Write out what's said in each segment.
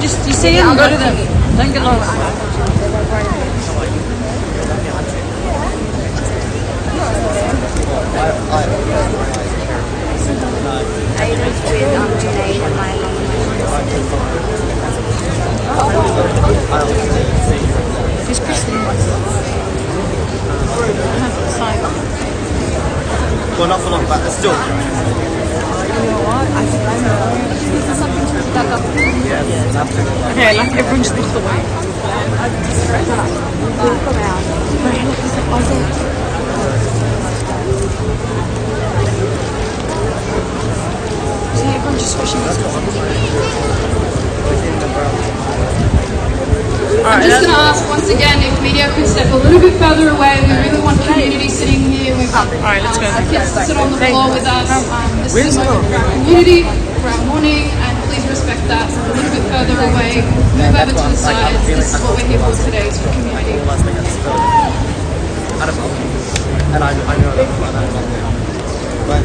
Just you see them, go to them. Don't get lost. I was with Junaid and my mom. Who's Kristen? Well, not for long, but still. You know what? I think I know. Is there something to duck up? Yes, absolutely. Okay, like everyone just looked away. See, everyone just wishing us I'm just going to ask once again if media could step a little bit further away. We really want community sitting here. We've got Alright, let's go. our kids to sit on the floor with us. This is a moment for our community, for our morning, and please respect that. A little bit further away, move over to the side. This is what we're here for today, is for community. And I know that about that. But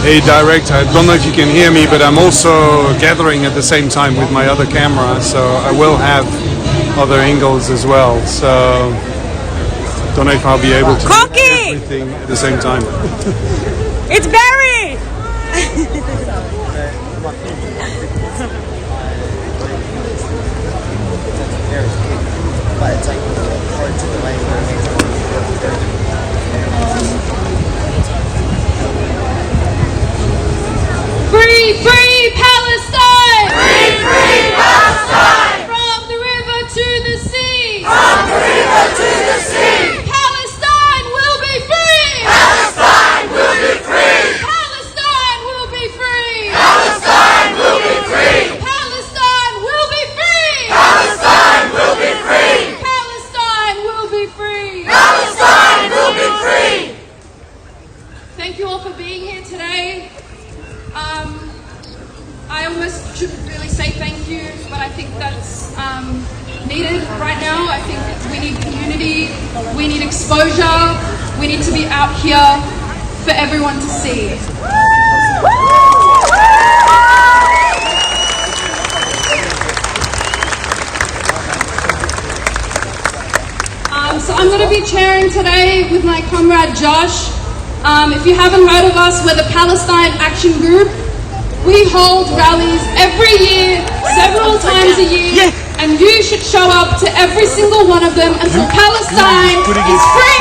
Hey Director, I don't know if you can hear me, but I'm also gathering at the same time with my other camera, so I will have other angles as well. So don't know if I'll be able to do everything at the same time. It's Barry! Free, free Palestine! Free, free Palestine! From the river to the sea! From the river to the sea! Palestine will be free! Palestine will be free! Palestine will be free! Palestine will be free! Palestine will be free! Palestine will be free! Palestine will be free! Palestine will be free! Thank you all for being here today. I almost shouldn't really say thank you, but I think that's needed right now. I think we need community, we need exposure, we need to be out here for everyone to see. So I'm going to be chairing today with my comrade Josh. If you haven't heard of us, we're the Palestine Action Group. We hold rallies every year, several times a year, and you should show up to every single one of them until Palestine is free.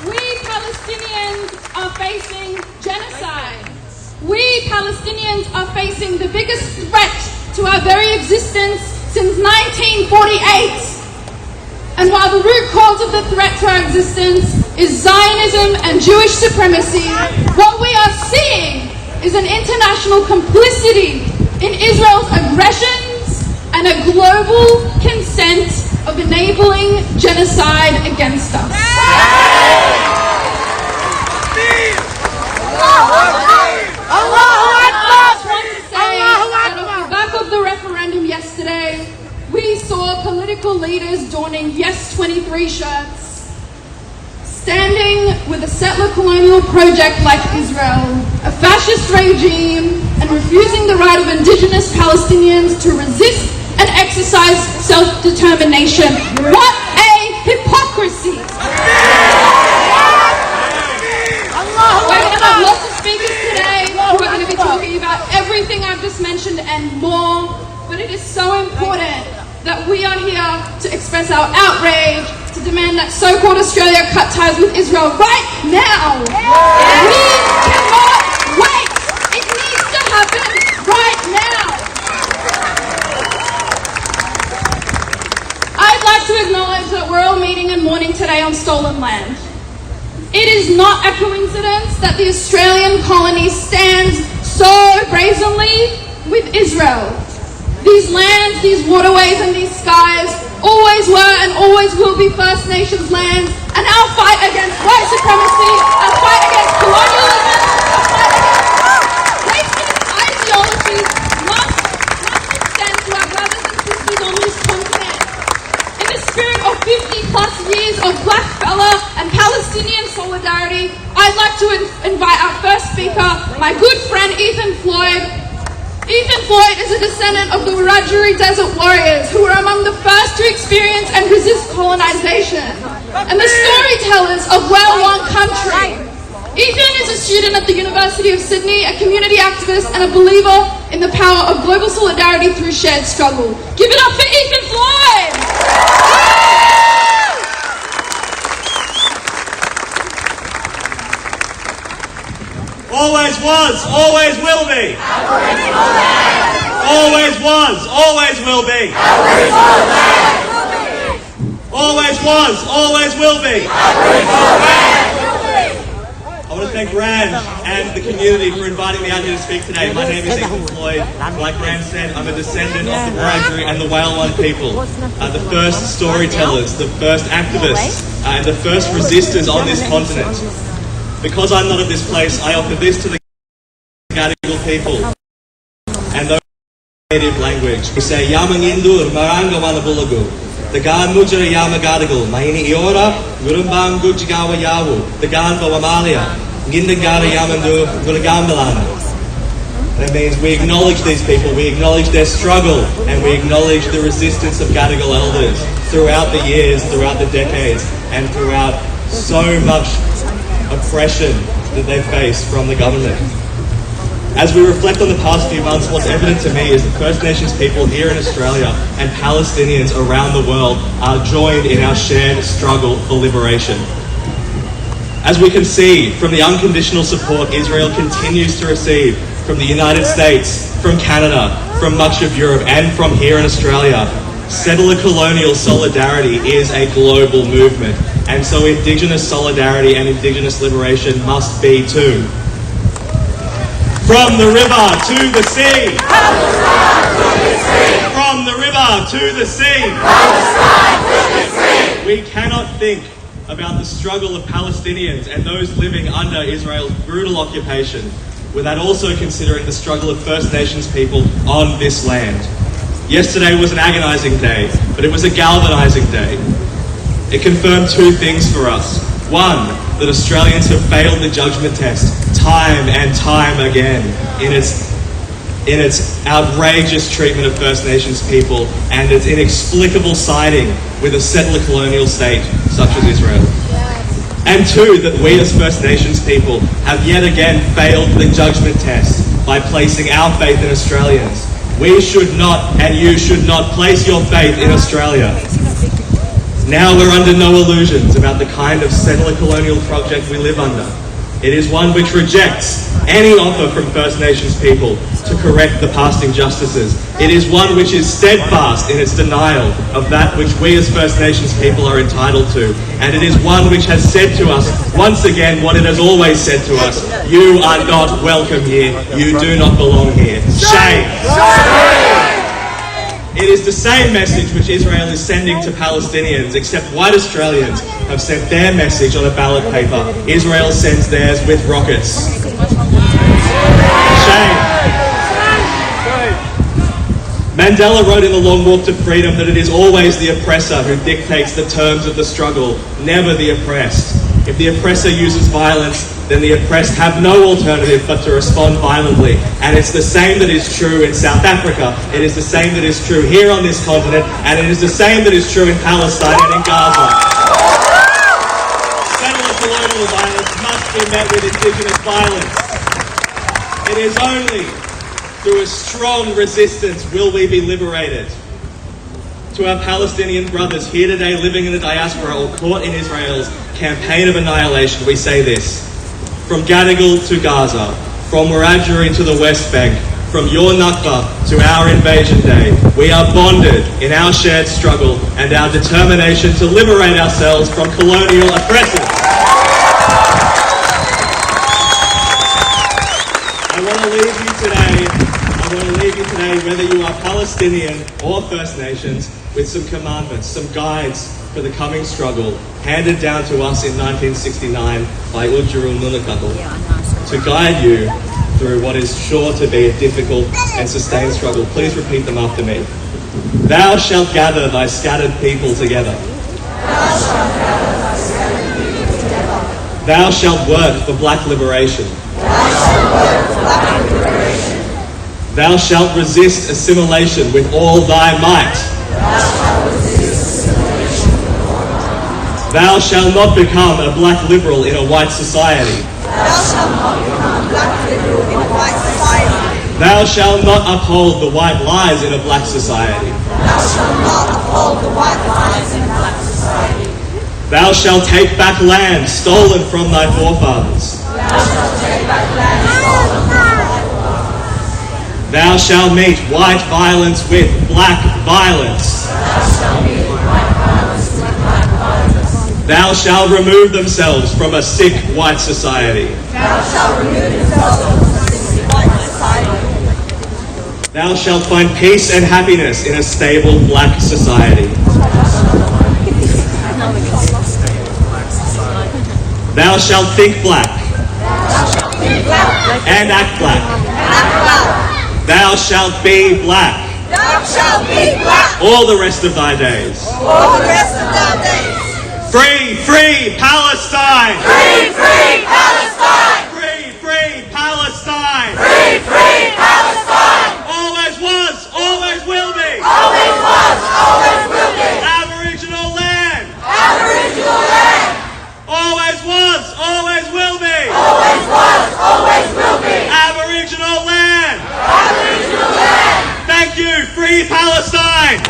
We Palestinians are facing genocide. We Palestinians are facing the biggest threat to our very existence since 1948. And while the root cause of the threat to our existence is Zionism and Jewish supremacy, what we are seeing is an international complicity in Israel's aggressions and a global consent of enabling genocide against us. At the back of the referendum yesterday, we saw political leaders donning Yes 23 shirts, standing with a settler colonial project like Israel, a fascist regime, and refusing the right of indigenous Palestinians to resist and exercise self-determination. What a hypocrisy! We're going to have lots of speakers today who are going to be talking about everything I've just mentioned and more, but it is so important that we are here to express our outrage, to to demand that so-called Australia cut ties with Israel right now. We cannot wait. It needs to happen right now. I'd like to acknowledge that we're all meeting and mourning today on stolen land. It is not a coincidence that the Australian colony stands so brazenly with Israel. These lands, these waterways and these skies always were and always will be First Nations lands, and our fight against white supremacy, our fight against colonialism, our fight against racist ideologies must extend to our brothers and sisters on this continent. In the spirit of 50 plus years of blackfella and Palestinian solidarity, I'd like to invite our first speaker, my good friend Ethan Floyd. Ethan Floyd is a descendant of the Wiradjuri Desert Warriors who were among the first to experience and resist colonization, and the storytellers of well-won country. Ethan is a student at the University of Sydney, a community activist and a believer in the power of global solidarity through shared struggle. Give it up for Ethan Floyd! Always was, always will be. Always was, always will be. Always was, always will be. I want to thank Rand and the community for inviting me out here to speak today. My name is Ethan Floyd. Like Rand said, I'm a descendant of the Wiradjuri and the Walewan people, the first storytellers, the first activists, and the first resistors on this continent. Because I'm not of this place, I offer this to the Gadigal people and those native language. We say Yamangindur Maranga Wanabulagu. The Gan Mujara Yama Gadigal, Maini Iora, Gurumbang Gujgawa Yawu, the Gan Bawamalia, Gindangara Yamandu, Guragambalan. That means we acknowledge these people, we acknowledge their struggle, and we acknowledge the resistance of Gadigal elders throughout the years, throughout the decades, and throughout so much oppression that they face from the government. As we reflect on the past few months, what's evident to me is that First Nations people here in Australia and Palestinians around the world are joined in our shared struggle for liberation. As we can see from the unconditional support Israel continues to receive from the United States, from Canada, from much of Europe, and from here in Australia, settler colonial solidarity is a global movement. And so Indigenous solidarity and Indigenous liberation must be too. From the river to the sea. From the river to the sea. We cannot think about the struggle of Palestinians and those living under Israel's brutal occupation without also considering the struggle of First Nations people on this land. Yesterday was an agonizing day, but it was a galvanizing day. It confirmed two things for us. One, that Australians have failed the judgment test time and time again in its outrageous treatment of First Nations people and its inexplicable siding with a settler colonial state such as Israel. And two, that we as First Nations people have yet again failed the judgment test by placing our faith in Australians. We should not, and you should not, place your faith in Australia. Now we're under no illusions about the kind of settler colonial project we live under. It is one which rejects any offer from First Nations people to correct the past injustices. It is one which is steadfast in its denial of that which we as First Nations people are entitled to. And it is one which has said to us, once again, what it has always said to us: you are not welcome here, you do not belong here. Shame! It is the same message which Israel is sending to Palestinians, except white Australians have sent their message on a ballot paper. Israel sends theirs with rockets. Shame. Mandela wrote in The Long Walk to Freedom that it is always the oppressor who dictates the terms of the struggle, never the oppressed. If the oppressor uses violence, then the oppressed have no alternative but to respond violently. And it's the same that is true in South Africa. It is the same that is true here on this continent. And it is the same that is true in Palestine and in Gaza. Settler colonial violence must be met with Indigenous violence. It is only through a strong resistance will we be liberated. To our Palestinian brothers here today living in the diaspora or caught in Israel's campaign of annihilation, we say this. From Gadigal to Gaza, from Wiradjuri to the West Bank, from your Nakba to our invasion day, we are bonded in our shared struggle and our determination to liberate ourselves from colonial oppressors. I want to leave you today, whether you are Palestinian or First Nations, with some commandments, some guides for the coming struggle handed down to us in 1969 by Ujjuru Nunakabal to guide you through what is sure to be a difficult and sustained struggle. Please repeat them after me. Thou shalt gather thy scattered people together. Thou shalt work for black liberation. Thou shalt resist assimilation with all thy might. Thou shalt not become a black liberal in a white society. Thou shalt not uphold the white lies in a black society. Thou shalt take back land stolen from thy forefathers. Thou shalt meet white violence with black violence. Thou shalt remove themselves from a sick white society. Thou shalt find peace and happiness in a stable black society. Thou shalt think black and act black. Thou shalt be black all the rest of thy days. Free, free Palestine! Free, free Palestine! Free, free Palestine! Free, free Palestine! Always was, always will be! Always was, always will be! Aboriginal land! Aboriginal land! Always was, always will be! Always was, always will be! Aboriginal land! Aboriginal land! Thank you, free Palestine!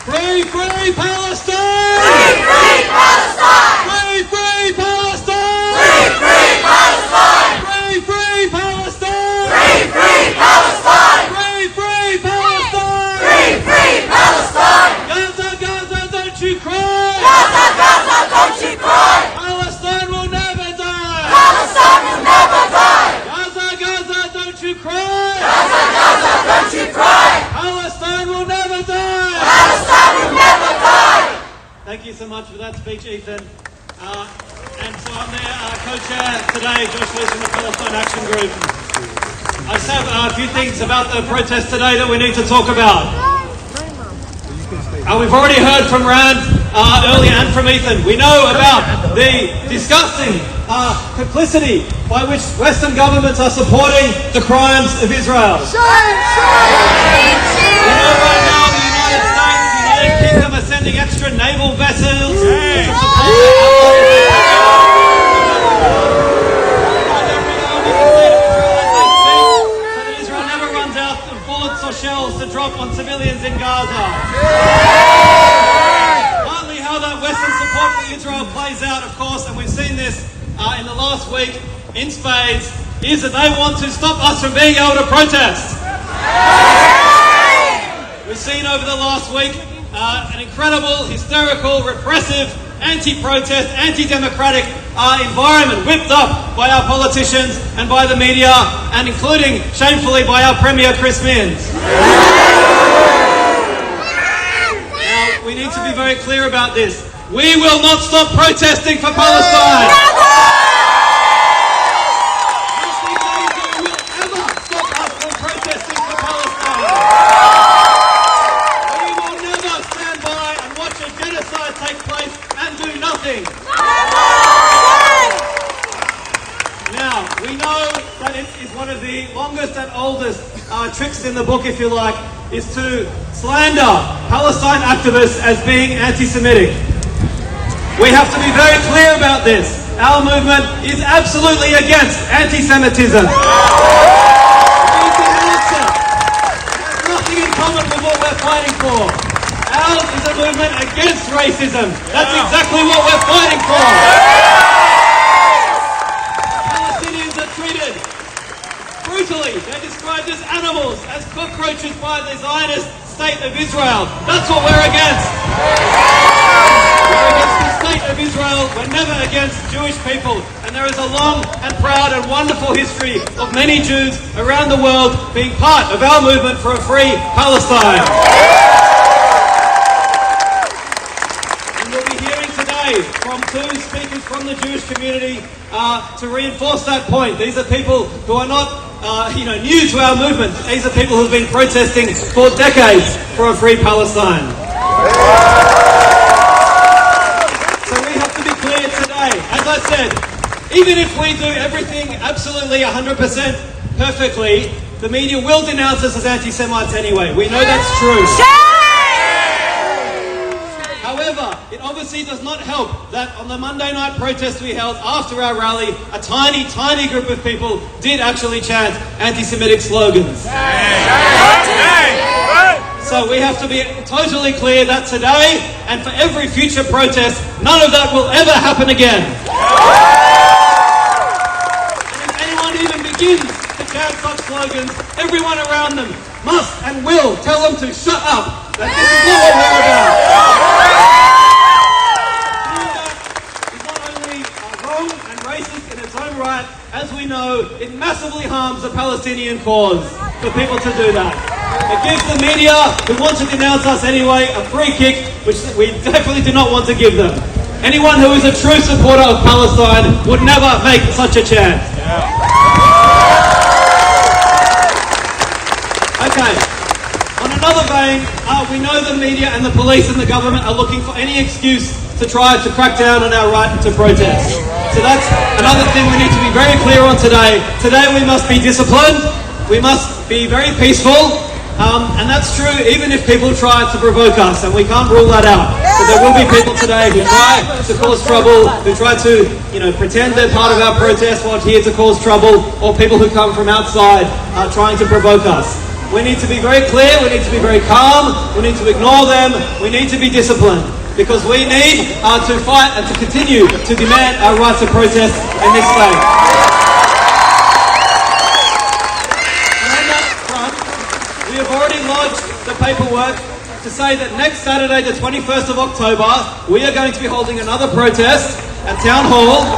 Free, free Palestine! Free, free Palestine! Free, free Palestine! Free, free Palestine! Free, free Palestine! Free, free Palestine! Free, free Palestine! Free, free Palestine! Gaza, Gaza, don't you cry! Gaza, Gaza, don't you cry! Palestine will never die! Palestine will never die! Gaza, Gaza, don't you cry! Gaza, Gaza, don't you cry! Palestine will never die! Palestine will never die! Thank you so much for that speech, Ethan. And so I'm the co-chair today, Josh Lewis from the Palestine Action Group. I just have a few things about the protest today that we need to talk about. We've already heard from Rand earlier and from Ethan. We know about the disgusting complicity by which Western governments are supporting the crimes of Israel. We know right now the United States, the United Kingdom are sending extra naval vessels to support so that Israel never runs out of bullets or shells to drop on civilians in Gaza. Partly how that Western support for Israel plays out, of course, and we've seen this in the last week in spades, is that they want to stop us from being able to protest. We've seen over the last week an incredible, hysterical, repressive, anti-protest, anti-democratic environment whipped up by our politicians and by the media, and including, shamefully, by our Premier Chris Minns. Now, we need to be very clear about this. We will not stop protesting for Palestine. Nothing will ever stop us from protesting for Palestine. We will never stand by and watch a genocide take place and do nothing. Now, we know that it is one of the longest and oldest tricks in the book, if you like, is to slander Palestine activists as being anti-Semitic. We have to be very clear about this. Our movement is absolutely against anti-Semitism. We denounce fighting for. Ours is a movement against racism. That's exactly what we're fighting for. Palestinians are treated brutally. They're described as animals, as cockroaches by the Zionist state of Israel. That's what we're against. We're against the state of Israel. We're never against Jewish people. And there is a long and proud and wonderful history of many Jews around the world being part of our movement for a free Palestine. And we'll be hearing today from two speakers from the Jewish community to reinforce that point. These are people who are not new to our movement. These are people who have been protesting for decades for a free Palestine. So we have to be clear today. As I said, even if we do everything absolutely 100% perfectly, the media will denounce us as anti-Semites anyway. We know that's true. However, it obviously does not help that on the Monday night protest we held after our rally, a tiny, tiny group of people did actually chant anti-Semitic slogans. So we have to be totally clear that today and for every future protest, none of that will ever happen again. And if anyone even begins to chant such slogans, everyone around them must and will tell them to shut up. That this is not what we're about. Doing that is not only wrong and racist in its own right, as we know, it massively harms the Palestinian cause for people to do that. It gives the media, who want to denounce us anyway, a free kick, which we definitely do not want to give them. Anyone who is a true supporter of Palestine would never make such a chant. Okay. On another vein, we know the media and the police and the government are looking for any excuse to try to crack down on our right to protest. So that's another thing we need to be very clear on today. Today we must be disciplined, we must be very peaceful, and that's true even if people try to provoke us, and we can't rule that out. So there will be people today who try to cause trouble, who try to, pretend they're part of our protest while here to cause trouble, or people who come from outside trying to provoke us. We need to be very clear, we need to be very calm, we need to ignore them, we need to be disciplined, because we need to fight and to continue to demand our right to protest in this state. We have already lodged the paperwork to say that next Saturday, the 21st of October, we are going to be holding another protest at Town Hall.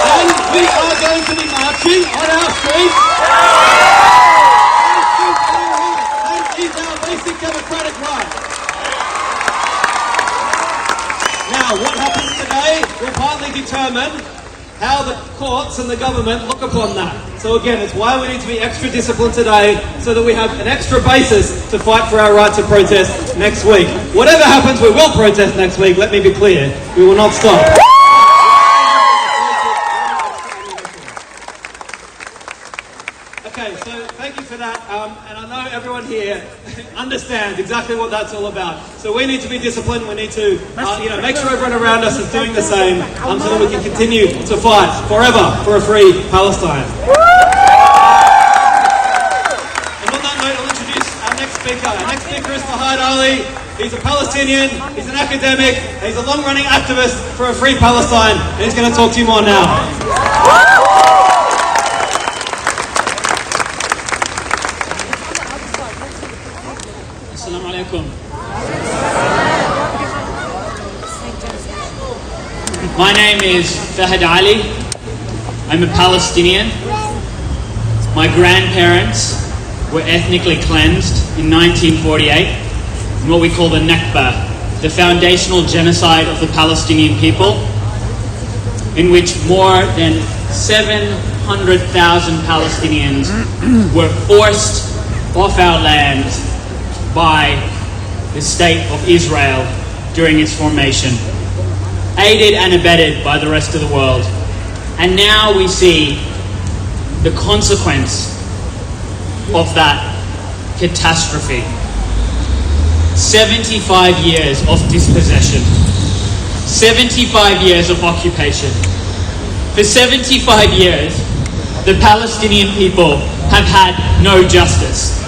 And we are going to be marching on our streets. And is our basic democratic right. Now, what happens today will partly determine how the courts and the government look upon that. So again, it's why we need to be extra disciplined today, so that we have an extra basis to fight for our right to protest next week. Whatever happens, we will protest next week, let me be clear. We will not stop. Okay, so thank you for that, and I know everyone here understands exactly what that's all about. So we need to be disciplined, we need to make sure everyone around us is doing the same, so that we can continue to fight forever for a free Palestine. And on that note, I'll introduce our next speaker. Our next speaker is Fahad Ali. He's a Palestinian, he's an academic, he's a long-running activist for a free Palestine, and he's going to talk to you more now. Assalamu alaikum. My name is Fahad Ali. I'm a Palestinian. My grandparents were ethnically cleansed in 1948 in what we call the Nakba, the foundational genocide of the Palestinian people, in which more than 700,000 Palestinians were forced off our land by the state of Israel during its formation, aided and abetted by the rest of the world. And now we see the consequence of that catastrophe. 75 years of dispossession, 75 years of occupation. For 75 years, the Palestinian people have had no justice.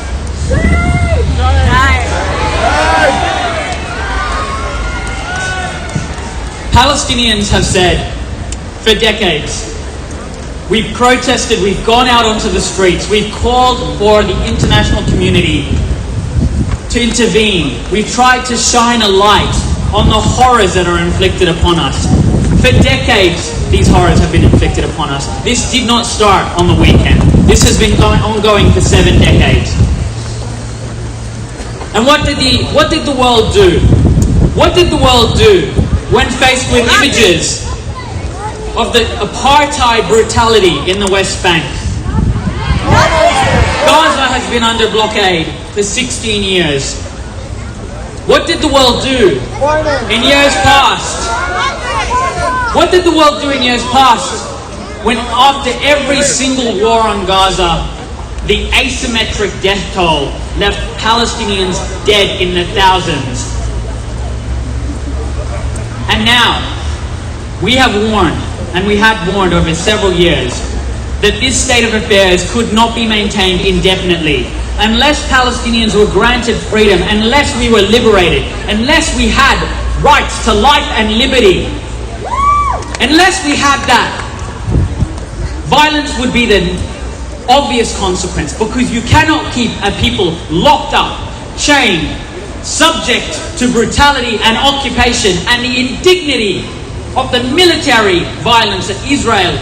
Palestinians have said for decades, we've protested, we've gone out onto the streets, we've called for the international community to intervene. We've tried to shine a light on the horrors that are inflicted upon us. For decades, these horrors have been inflicted upon us. This did not start on the weekend. This has been ongoing for 7 decades. And what did the world do? What did the world do when faced with images of the apartheid brutality in the West Bank? Gaza has been under blockade for 16 years. What did the world do in years past? What did the world do in years past when after every single war on Gaza, the asymmetric death toll left Palestinians dead in the thousands? And now, we have warned, and we had warned over several years, that this state of affairs could not be maintained indefinitely. Unless Palestinians were granted freedom, unless we were liberated, unless we had rights to life and liberty, unless we had that, violence would be the obvious consequence, because you cannot keep a people locked up, chained, subject to brutality and occupation and the indignity of the military violence that Israel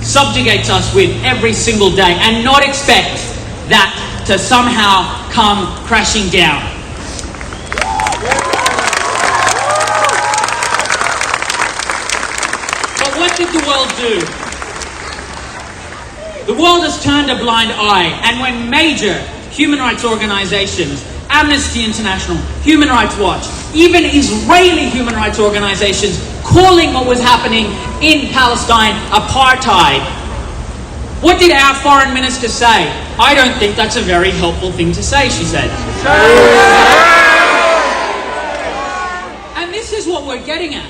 subjugates us with every single day, and not expect that to somehow come crashing down. But what did the world do? The world has turned a blind eye, and when major human rights organizations, Amnesty International, Human Rights Watch, even Israeli human rights organizations calling what was happening in Palestine apartheid, what did our foreign minister say? I don't think that's a very helpful thing to say, she said. And this is what we're getting at.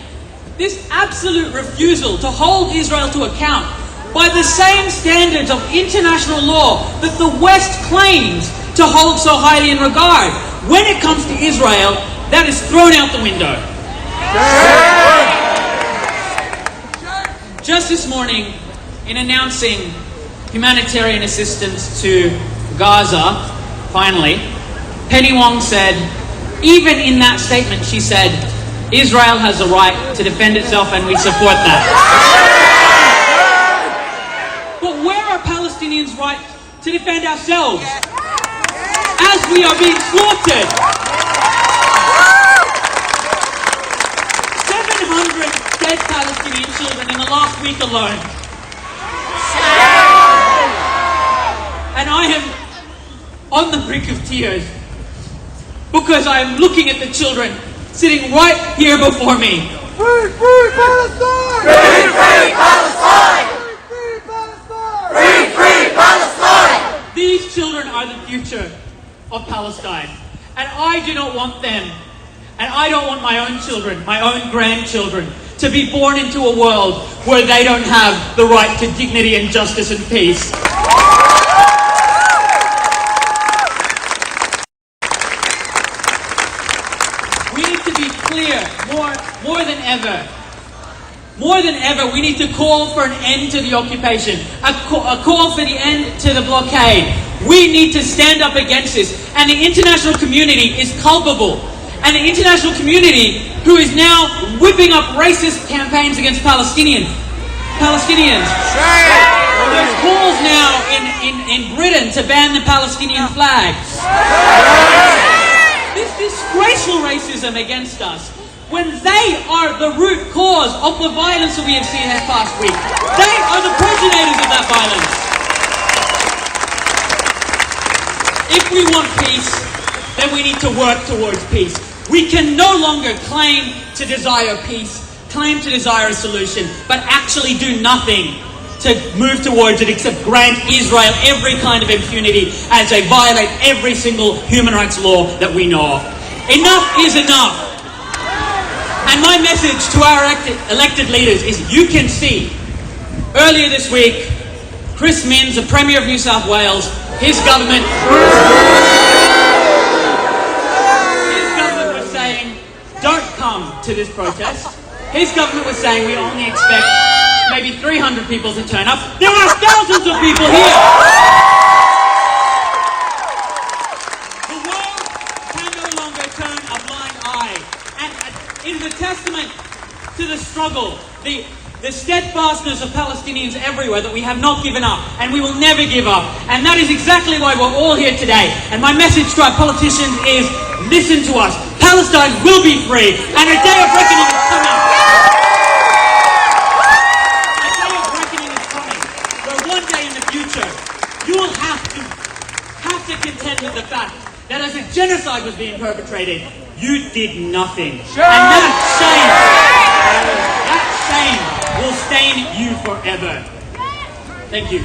This absolute refusal to hold Israel to account by the same standards of international law that the West claims to hold so highly in regard. When it comes to Israel, that is thrown out the window. Just this morning, in announcing humanitarian assistance to Gaza, finally, Penny Wong said, even in that statement, she said, Israel has a right to defend itself and we support that. But where are Palestinians' right to defend ourselves? As we are being slaughtered. 700 dead Palestinian children in the last week alone. And I am on the brink of tears because I am looking at the children sitting right here before me. Free, free Palestine! Free, free Palestine! Free, free Palestine! Free, free Palestine! These children are the future of Palestine. And I do not want them, and I don't want my own children, my own grandchildren, to be born into a world where they don't have the right to dignity and justice and peace. We need to be clear, more than ever. More than ever, we need to call for an end to the occupation, a call for the end to the blockade. We need to stand up against this, and the international community is culpable. And the international community, who is now whipping up racist campaigns against Palestinians. There's calls now in Britain to ban the Palestinian flag. This disgraceful racism against us, when they are the root cause of the violence that we have seen this past week. They are the progenitors of that violence. If we want peace, then we need to work towards peace. We can no longer claim to desire peace, claim to desire a solution, but actually do nothing to move towards it except grant Israel every kind of impunity as they violate every single human rights law that we know of. Enough is enough. And my message to our elected leaders is, you can see, earlier this week, Chris Minns, the Premier of New South Wales, his government was saying, don't come to this protest. His government was saying we only expect maybe 300 people to turn up. There are thousands of people here. The world can no longer turn a blind eye. And it is a testament to the struggle, the steadfastness of Palestinians everywhere, that we have not given up and we will never give up. And that is exactly why we're all here today. And my message to our politicians is, listen to us. Palestine will be free and a day of reckoning is coming. A day of reckoning is coming where one day in the future you will have to contend with the fact that as a genocide was being perpetrated, you did nothing. And that shame will stain you forever. Thank you.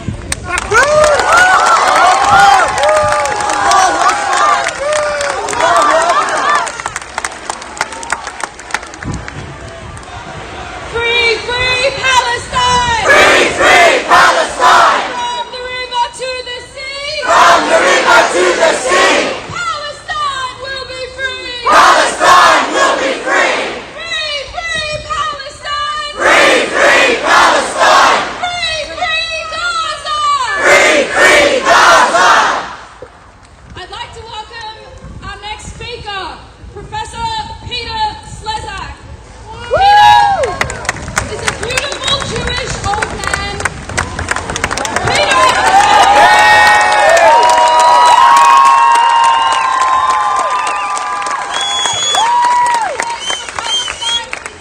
Free, free Palestine! Free, free Palestine! From the river to the sea! From the river to the sea! Palestine will be free! Palestine will be free! Free, free Palestine! Free, free Palestine! Free, free Gaza! Free, free Gaza! I'd like to welcome our next speaker, Professor Peter Slezak. Peter is a beautiful Jewish old man.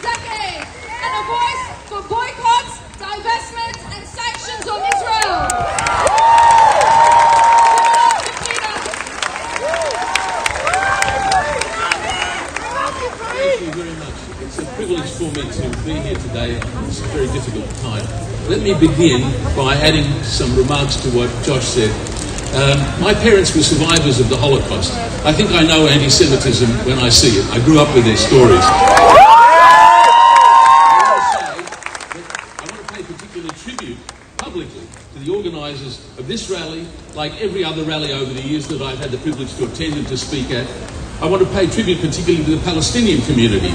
Decade, and a voice for boycotts, divestments, and sanctions on Israel. Thank you very much. It's a privilege for me to be here today on this very difficult time. Let me begin by adding some remarks to what Josh said. My parents were survivors of the Holocaust. I think I know anti-Semitism when I see it. I grew up with their stories. I want to pay particular tribute publicly to the organisers of this rally, like every other rally over the years that I've had the privilege to attend and to speak at. I want to pay tribute particularly to the Palestinian community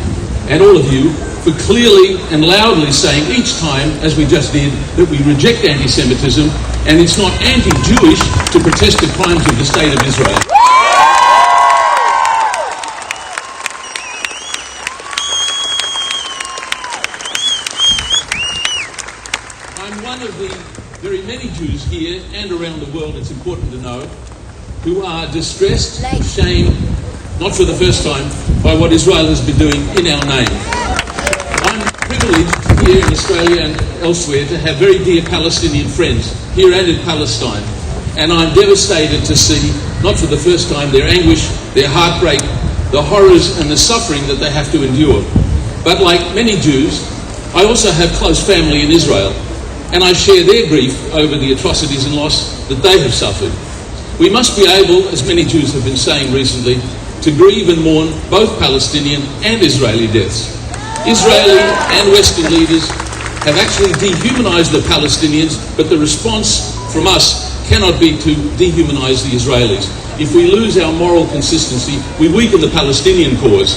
and all of you for clearly and loudly saying each time, as we just did, that we reject anti-Semitism and it's not anti-Jewish to protest the crimes of the State of Israel. I'm one of the very many Jews here and around the world, it's important to know, who are distressed, shamed, not for the first time, by what Israel has been doing in our name. I'm privileged here in Australia and elsewhere to have very dear Palestinian friends here and in Palestine. And I'm devastated to see, not for the first time, their anguish, their heartbreak, the horrors and the suffering that they have to endure. But like many Jews, I also have close family in Israel, and I share their grief over the atrocities and loss that they have suffered. We must be able, as many Jews have been saying recently, to grieve and mourn both Palestinian and Israeli deaths. Israeli and Western leaders have actually dehumanized the Palestinians, but the response from us cannot be to dehumanize the Israelis. If we lose our moral consistency, we weaken the Palestinian cause.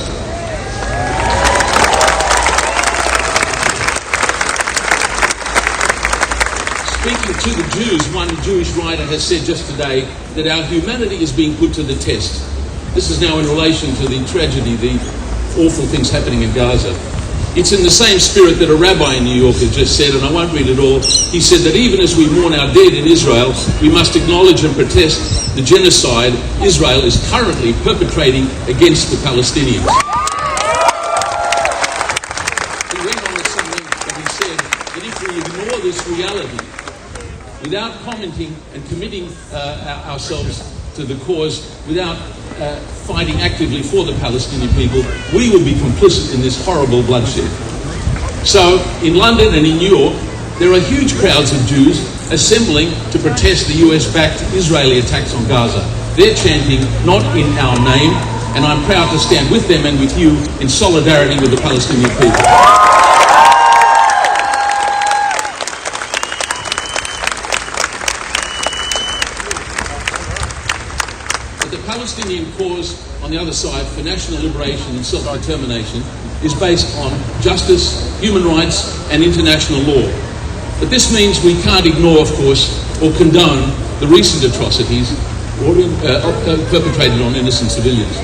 Speaking to the Jews, one Jewish writer has said just today that our humanity is being put to the test. This is now in relation to the tragedy, the awful things happening in Gaza. It's in the same spirit that a rabbi in New York has just said, and I won't read it all. He said that even as we mourn our dead in Israel, we must acknowledge and protest the genocide Israel is currently perpetrating against the Palestinians. He went on to something that he said that if we ignore this reality without commenting and committing ourselves to the cause, without fighting actively for the Palestinian people, we will be complicit in this horrible bloodshed. So, in London and in New York, there are huge crowds of Jews assembling to protest the US-backed Israeli attacks on Gaza. They're chanting, not in our name, and I'm proud to stand with them and with you in solidarity with the Palestinian people. The Palestinian cause on the other side for national liberation and self-determination is based on justice, human rights, and international law. But this means we can't ignore, of course, or condone the recent atrocities perpetrated on innocent civilians.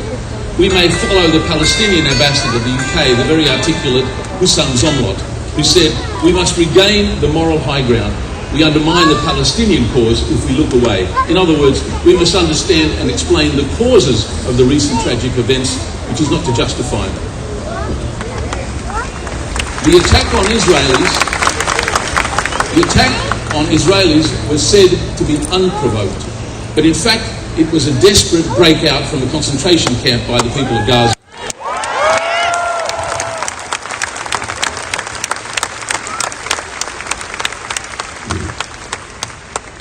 We may follow the Palestinian ambassador to the UK, the very articulate Hussam Zomlot, who said, "We must regain the moral high ground. We undermine the Palestinian cause if we look away." In other words, we must understand and explain the causes of the recent tragic events, which is not to justify them. The attack on Israelis was said to be unprovoked, but in fact it was a desperate breakout from a concentration camp by the people of Gaza.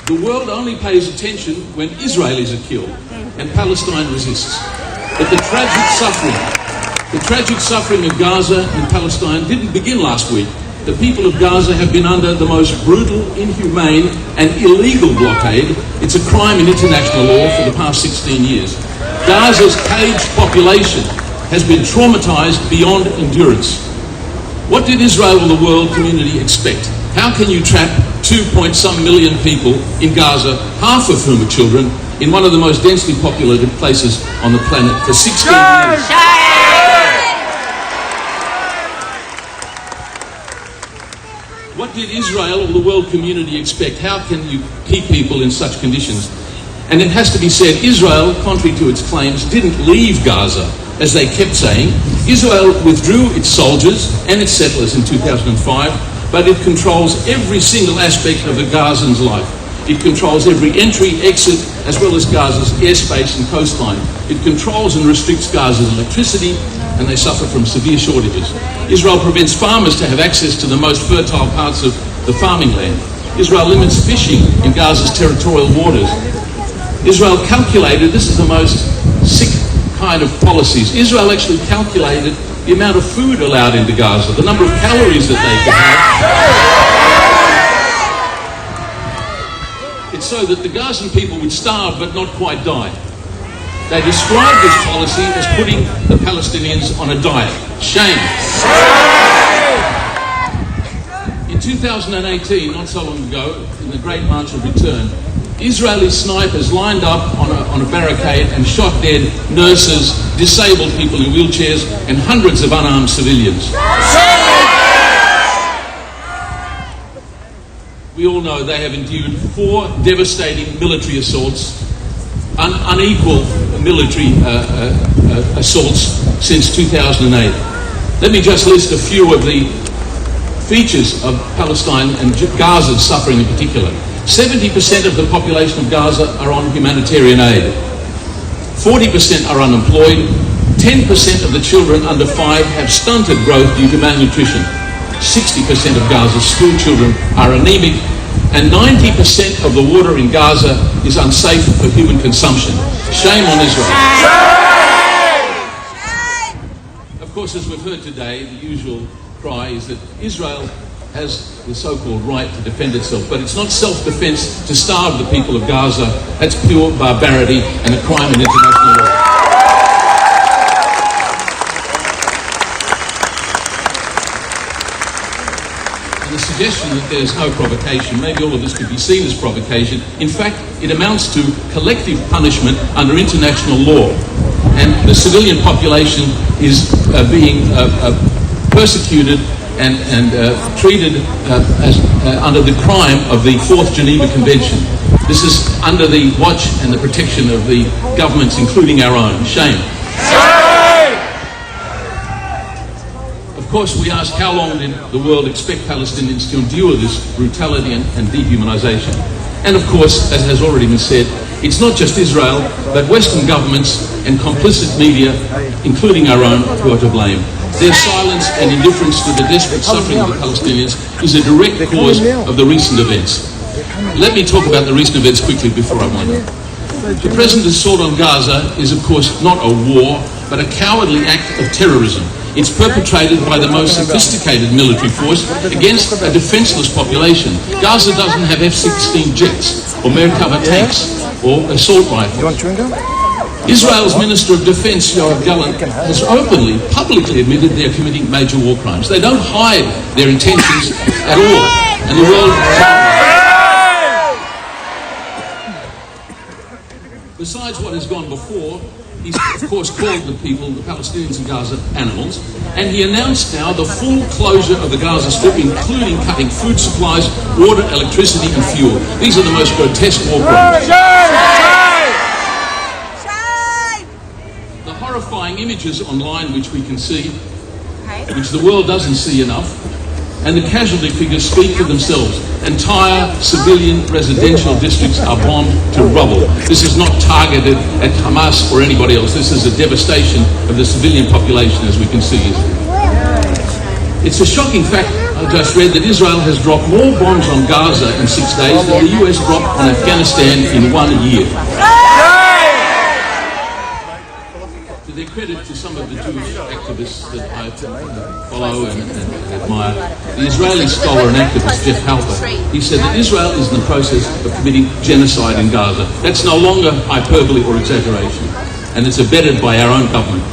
The world only pays attention when Israelis are killed and Palestine resists. But the tragic suffering of Gaza and Palestine didn't begin last week. The people of Gaza have been under the most brutal, inhumane and illegal blockade. It's a crime in international law for the past 16 years. Gaza's caged population has been traumatized beyond endurance. What did Israel and the world community expect? How can you trap 2-point-some million people in Gaza, half of whom are children, in one of the most densely populated places on the planet for 16 years? What did Israel or the world community expect? How can you keep people in such conditions? And it has to be said, Israel, contrary to its claims, didn't leave Gaza, as they kept saying. Israel withdrew its soldiers and its settlers in 2005, but it controls every single aspect of the Gazans' life. It controls every entry, exit, as well as Gaza's airspace and coastline. It controls and restricts Gaza's electricity, and they suffer from severe shortages. Israel prevents farmers to have access to the most fertile parts of the farming land. Israel limits fishing in Gaza's territorial waters. Israel calculated, this is the most sick kind of policies, Israel actually calculated the amount of food allowed into Gaza, the number of calories that they could have. It's so that the Gazan people would starve but not quite die. They described this policy as putting the Palestinians on a diet. Shame. In 2018, not so long ago, in the Great March of Return, Israeli snipers lined up on a barricade and shot dead nurses, disabled people in wheelchairs, and hundreds of unarmed civilians. We all know they have endured 4 devastating military assaults, unequal military assaults since 2008. Let me just list a few of the features of Palestine and Gaza's suffering in particular. 70% of the population of Gaza are on humanitarian aid. 40% are unemployed. 10% of the children under 5 have stunted growth due to malnutrition. 60% of Gaza's school children are anemic, and 90% of the water in Gaza is unsafe for human consumption. Shame on Israel. Of course, as we've heard today, the usual cry is that Israel has the so-called right to defend itself, but it's not self-defense to starve the people of Gaza. That's pure barbarity and a crime in international law. And the suggestion that there's no provocation, maybe all of this could be seen as provocation. In fact, it amounts to collective punishment under international law. And the civilian population is being persecuted and treated as under the crime of the 4th Geneva Convention. This is under the watch and the protection of the governments, including our own. Shame. Of course, we ask, how long did the world expect Palestinians to endure this brutality and dehumanization? And of course, as has already been said, it's not just Israel, but Western governments and complicit media, including our own, who are to blame. Their silence and indifference to the desperate suffering of the Palestinians is a direct cause of the recent events. Let me talk about the recent events quickly before I wind up. The present assault on Gaza is, of course, not a war, but a cowardly act of terrorism. It's perpetrated by the most sophisticated military force against a defenseless population. Gaza doesn't have F-16 jets or Merkava tanks or assault rifles. Israel's Minister of Defense, Yoav Gallant, has openly, publicly admitted they're committing major war crimes. They don't hide their intentions at all. And the world... Besides what has gone before, he's of course called the people, the Palestinians in Gaza, animals, and he announced now the full closure of the Gaza Strip, including cutting food supplies, water, electricity and fuel. These are the most grotesque war crimes. The horrifying images online which we can see, which the world doesn't see enough, and the casualty figures speak for themselves. Entire civilian residential districts are bombed to rubble. This is not targeted at Hamas or anybody else. This is a devastation of the civilian population, as we can see. It's a shocking fact, I just read, that Israel has dropped more bombs on Gaza in 6 days than the US dropped on Afghanistan in 1 year. To their credit to some of the Jewish activists that I follow and admire, the Israeli scholar and activist Jeff Halper, he said that Israel is in the process of committing genocide in Gaza. That's no longer hyperbole or exaggeration, and it's abetted by our own government.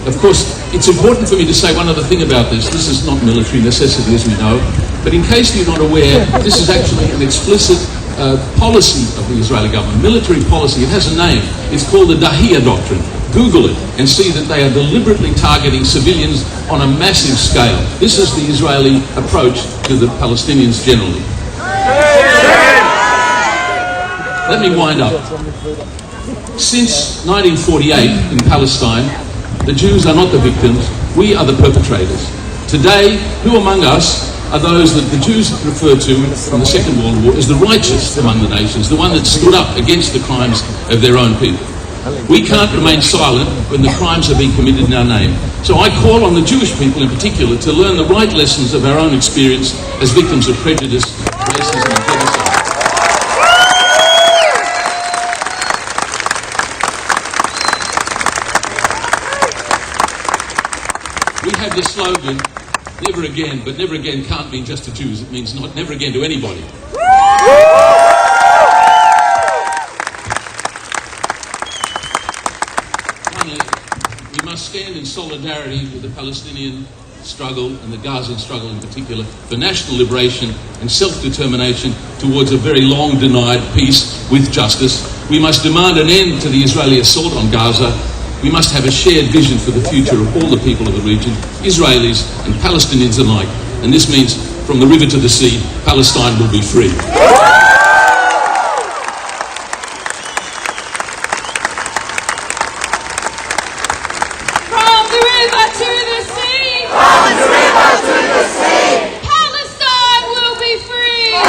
Of course, it's important for me to say one other thing about this. This is not military necessity, as we know, but in case you're not aware, this is actually an explicit policy of the Israeli government, military policy. It has a name. It's called the Dahiyah Doctrine. Google it and see that they are deliberately targeting civilians on a massive scale. This is the Israeli approach to the Palestinians generally. Let me wind up. Since 1948 in Palestine, the Jews are not the victims, we are the perpetrators. Today, who among us are those that the Jews refer to from the Second World War as the righteous among the nations, the one that stood up against the crimes of their own people? We can't remain silent when the crimes are being committed in our name. So I call on the Jewish people in particular to learn the right lessons of our own experience as victims of prejudice, racism and genocide. We have this slogan, never again, but never again can't mean just to Jews. It means never again to anybody. Finally, we must stand in solidarity with the Palestinian struggle and the Gazan struggle in particular for national liberation and self-determination towards a very long denied peace with justice. We must demand an end to the Israeli assault on Gaza. We must have a shared vision for the future of all the people of the region, Israelis and Palestinians alike. And this means from the river to the sea, Palestine will be free. From the river to the sea, Palestine will be free.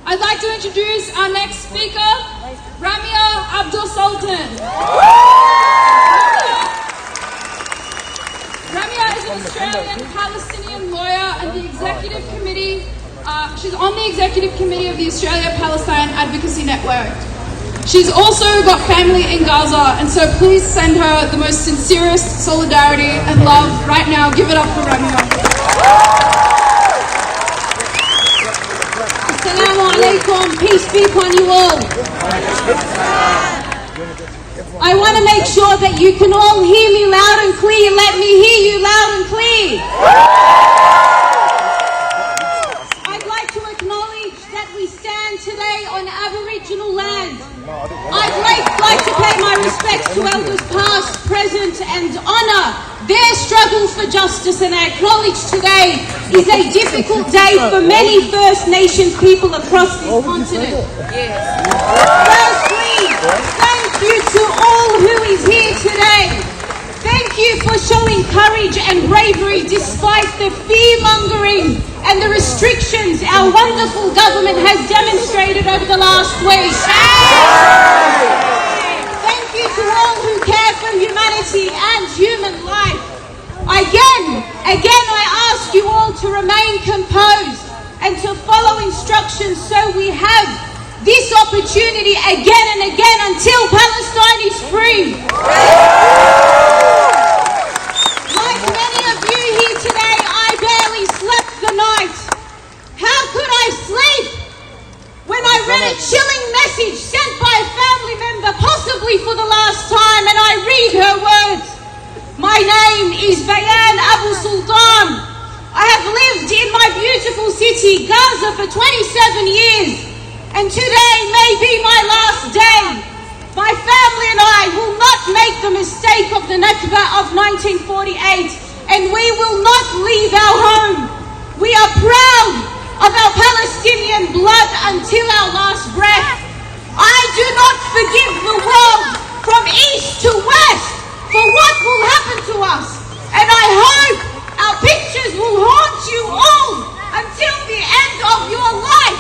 I'd like to introduce our next speaker, Ramia Abdul Sultan. Ramia is an Australian Palestinian lawyer and the executive committee. She's on the executive committee of the Australia-Palestine Advocacy Network. She's also got family in Gaza, and so please send her the most sincerest solidarity and love right now. Give it up for Ramia. Assalamu alaikum, peace be upon you all. I want to make sure that you can all hear me loud and clear. Let me hear you loud and clear. I'd like to acknowledge that we stand today on Aboriginal land. I'd like to pay my respects to elders past, present and honour their struggle for justice, and I acknowledge today is a difficult day for many First Nations people across this continent. Firstly, thank you to all who is here today. Thank you for showing courage and bravery despite the fear-mongering and the restrictions our wonderful government has demonstrated over the last week. Thank you to all who care for humanity and human life. Again, I ask you all to remain composed and to follow instructions so we have this opportunity again and again until Palestine is free. Like many of you here today, I barely slept the night. publicly for the last time, and I read her words. My name is Bayan Abu Sultan. I have lived in my beautiful city, Gaza, for 27 years, and today may be my last day. My family and I will not make the mistake of the Nakba of 1948, and we will not leave our home. We are proud of our Palestinian blood until our last breath. I do not forgive the world from east to west for what will happen to us, and I hope our pictures will haunt you all until the end of your life.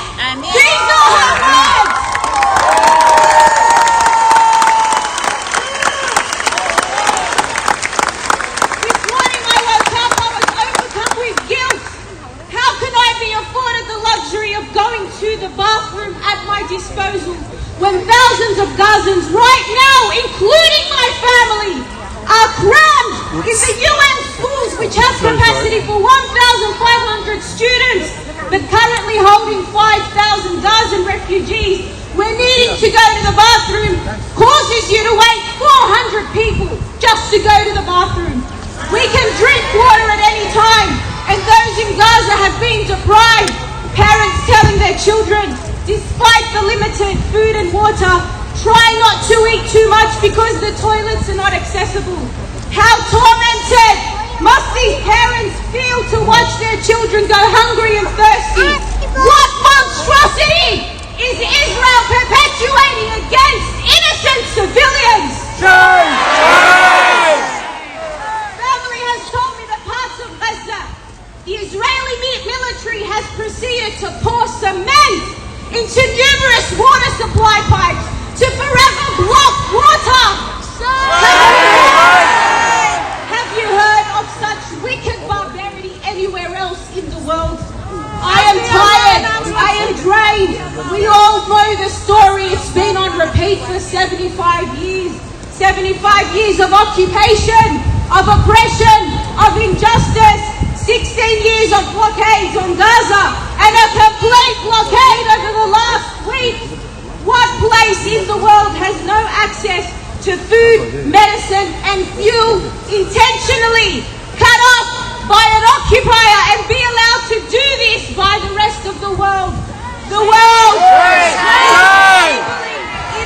These are her words. This morning I woke up, I was overcome with guilt. How can I be afforded the luxury of going to the bathroom at my disposal when thousands of Gazans right now, including my family, are crammed in the UN schools which have capacity for 1,500 students but currently holding 5,000 Gazan refugees, where needing to go to the bathroom causes you to wait 400 people just to go to the bathroom. We can drink water at any time, and those in Gaza have been deprived. Parents telling their children, despite the limited food and water, try not to eat too much because the toilets are not accessible. How tormented must these parents feel to watch their children go hungry and thirsty? What monstrosity is Israel perpetuating against innocent civilians? Family has told me that parts of Gaza, the Israeli military has proceeded to pour cement into numerous water supply pipes to forever block water. Have you heard of such wicked barbarity anywhere else in the world? I am tired. I am drained. We all know the story. It's been on repeat for 75 years. 75 years of occupation, of oppression, of injustice. 16 years of blockades on Gaza and a complete blockade over the last week. What place in the world has no access to food, medicine and fuel intentionally cut off by an occupier and be allowed to do this by the rest of the world? The world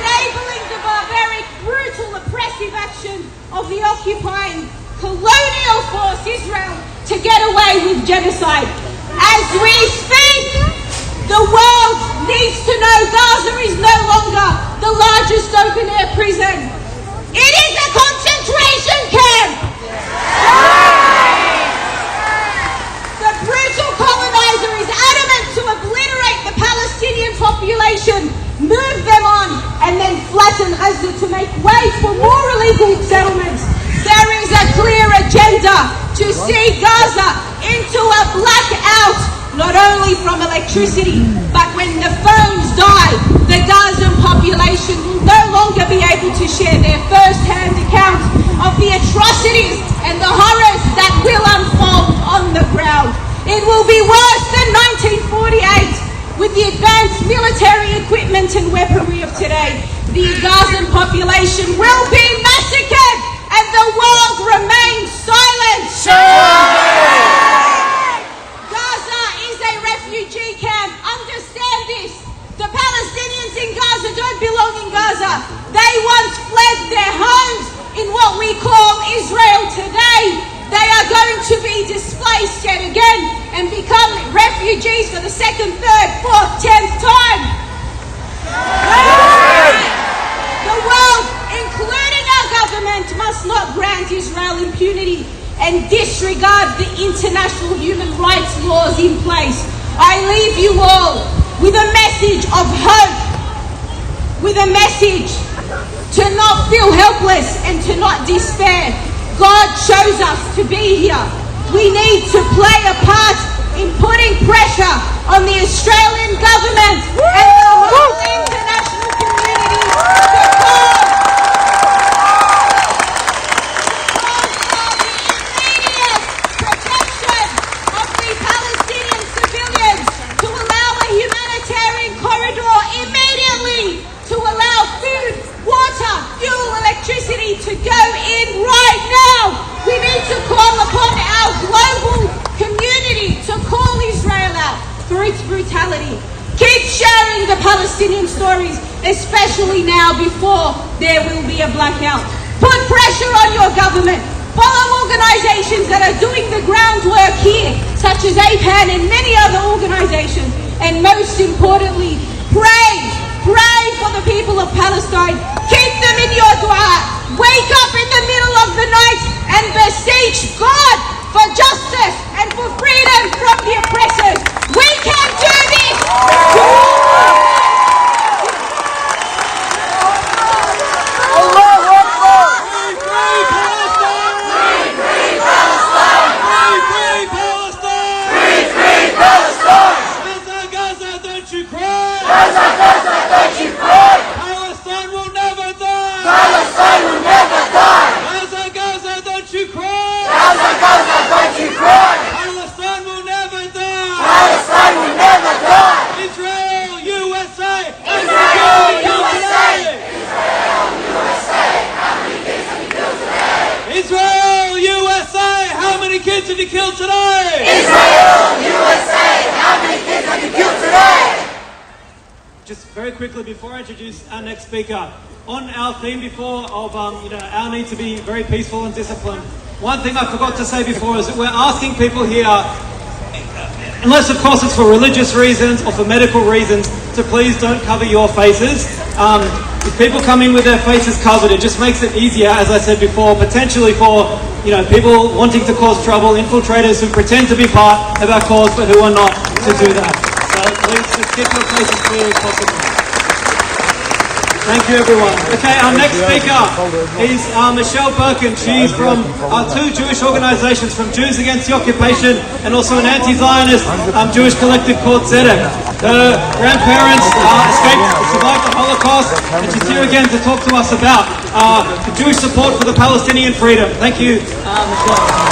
enabling the barbaric, brutal, oppressive action of the occupying colonial force Israel to get away with genocide. As we speak, the world needs to know Gaza is no longer the largest open-air prison. It is a concentration camp. The brutal colonizer is adamant to obliterate the Palestinian population, move them on, and then flatten Gaza to make way for more illegal settlements. There is a clear agenda to see Gaza into a blackout, not only from electricity, but when the phones die, the Gazan population will no longer be able to share their first-hand accounts of the atrocities and the horrors that will unfold on the ground. It will be worse than 1948 with the advanced military equipment and weaponry of today. The Gazan population will be massacred and the world remains silent. Gaza is a refugee camp. Understand this. The Palestinians in Gaza don't belong in Gaza. They once fled their homes in what we call Israel today. They are going to be displaced yet again and become refugees for the second, third, fourth, 10th time. The world, including our government, must not grant Israel impunity and disregard the international human rights laws in place. I leave you all with a message of hope, with a message to not feel helpless and to not despair. God chose us to be here. We need to play a part in putting pressure on the Australian government and the whole international community to call water, fuel electricity to go in right now. We need to call upon our global community to call Israel out for its brutality. Keep sharing the Palestinian stories, especially now before there will be a blackout. Put pressure on your government. Follow organizations that are doing the groundwork here, such as APAN and many other organizations. And most importantly, pray for the people of Palestine. Keep them in your dua. Wake up in the middle of the night and beseech God for justice and for freedom from the oppressors. We can do this. Palestine will never die! Palestine will never die! Gaza, Gaza, don't you cry! Gaza, Gaza, don't you cry! Palestine will never die! Palestine will never die! Israel, USA! Israel, USA! Israel, USA! How many kids have you killed today? Israel, USA! How many kids have you killed today? Israel, USA! How many kids have you killed today? Just very quickly before I introduce our next speaker, on our theme before of our need to be very peaceful and disciplined, one thing I forgot to say before is that we're asking people here, unless of course it's for religious reasons or for medical reasons, to please don't cover your faces. If people come in with their faces covered, it just makes it easier, as I said before, potentially for people wanting to cause trouble, infiltrators who pretend to be part of our cause but who are not, to do that. So please just keep your faces clear as possible. Thank you, everyone. Okay, our next speaker is Michelle Birkin. She's from two Jewish organizations, from Jews Against the Occupation and also an anti-Zionist Jewish collective called Zedek. Her grandparents survived the Holocaust, and she's here again to talk to us about the Jewish support for the Palestinian freedom. Thank you, Michelle.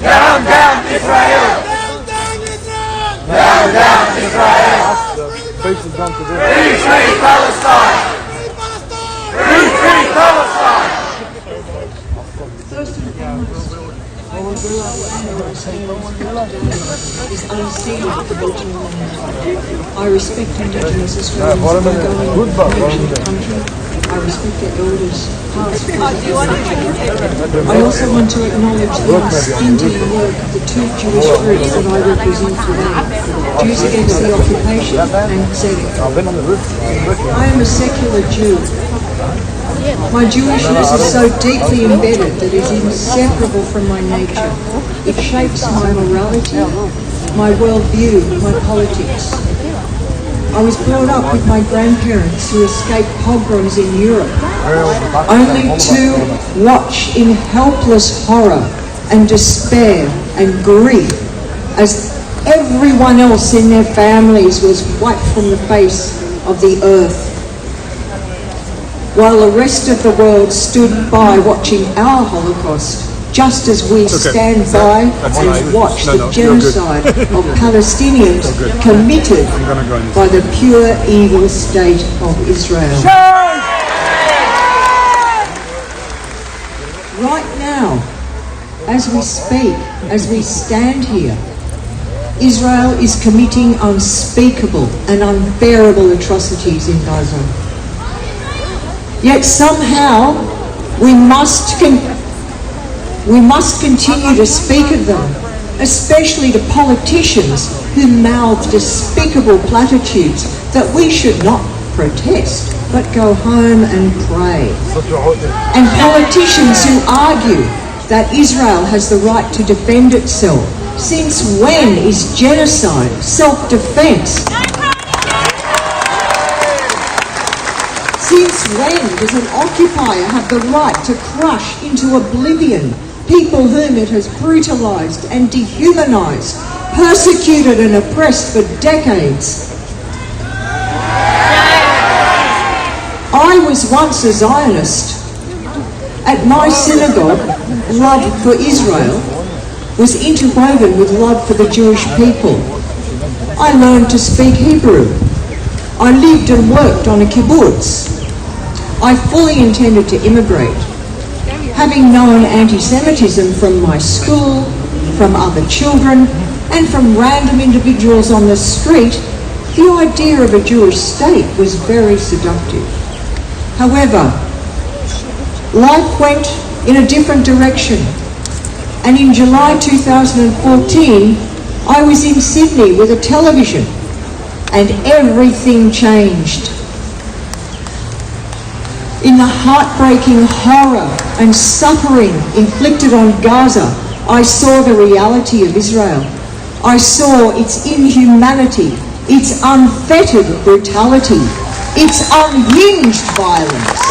Down, down Israel! Down, down Israel! Free, free Palestine! Free, free Palestine! First and foremost, I would is unseen Aboriginal land. I respect Indigenous Australians who are going to the country. I respect their elders, past, present and future. I also want to acknowledge the unstinting work of the two Jewish groups that I represent today, Jews Against the Occupation and Zedek. I am a secular Jew. My Jewishness is so deeply embedded that it is inseparable from my nature. It shapes my morality, my worldview, my politics. I was brought up with my grandparents who escaped pogroms in Europe, only to watch in helpless horror and despair and grief as everyone else in their families was wiped from the face of the earth, while the rest of the world stood by watching our Holocaust, just as we stand by and watch the genocide of Palestinians committed by the pure evil state of Israel. Right now, as we speak, as we stand here, Israel is committing unspeakable and unbearable atrocities in Gaza. Yet somehow we must continue to speak of them, especially to politicians who mouth despicable platitudes that we should not protest, but go home and pray. And politicians who argue that Israel has the right to defend itself. Since when is genocide self-defense? Since when does an occupier have the right to crush into oblivion people whom it has brutalized and dehumanized, persecuted and oppressed for decades? I was once a Zionist. At my synagogue, love for Israel was interwoven with love for the Jewish people. I learned to speak Hebrew. I lived and worked on a kibbutz. I fully intended to immigrate. Having known anti-Semitism from my school, from other children, and from random individuals on the street, the idea of a Jewish state was very seductive. However, life went in a different direction, and in July 2014, I was in Sydney with a television, and everything changed. In the heartbreaking horror and suffering inflicted on Gaza, I saw the reality of Israel. I saw its inhumanity, its unfettered brutality, its unhinged violence.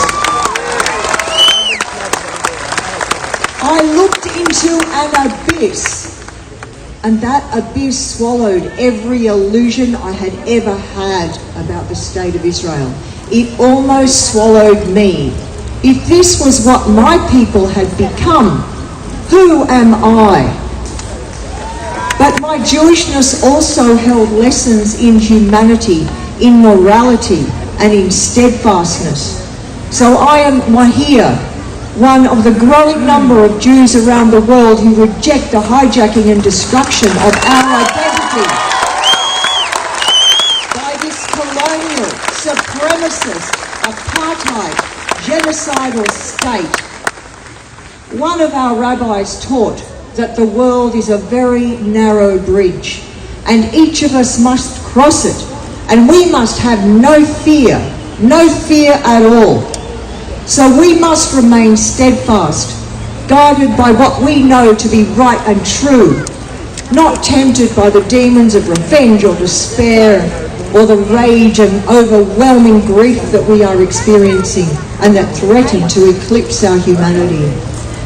I looked into an abyss, and that abyss swallowed every illusion I had ever had about the state of Israel. It almost swallowed me. If this was what my people had become, who am I? But my Jewishness also held lessons in humanity, in morality, and in steadfastness. So I am here, one of the growing number of Jews around the world who reject the hijacking and destruction of our identity by this colonial, supremacist, apartheid, genocidal state. One of our rabbis taught that the world is a very narrow bridge, and each of us must cross it, and we must have no fear at all. So we must remain steadfast, guided by what we know to be right and true, not tempted by the demons of revenge or despair, or the rage and overwhelming grief that we are experiencing and that threaten to eclipse our humanity.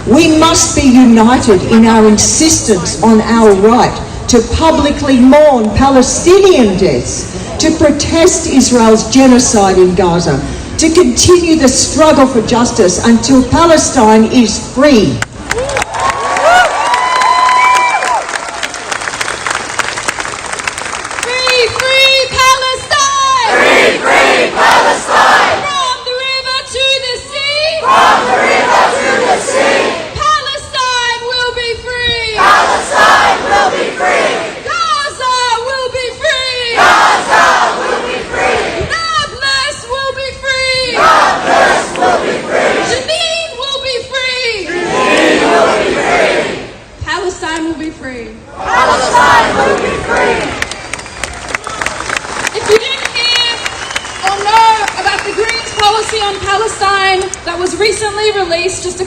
We must be united in our insistence on our right to publicly mourn Palestinian deaths, to protest Israel's genocide in Gaza, to continue the struggle for justice until Palestine is free. On Palestine that was recently released just a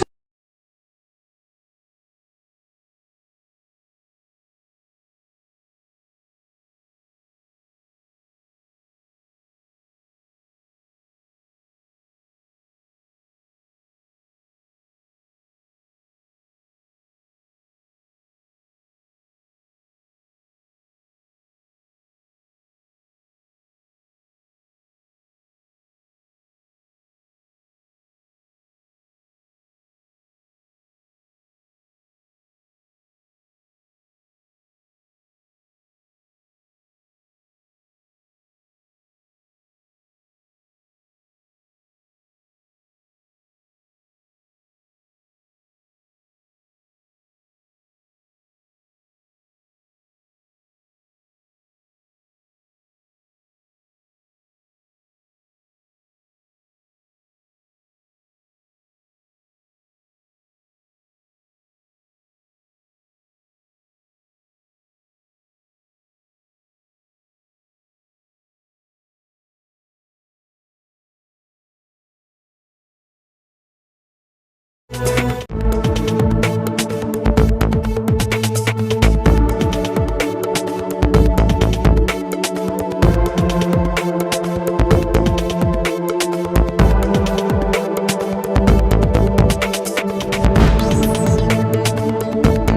Thank you.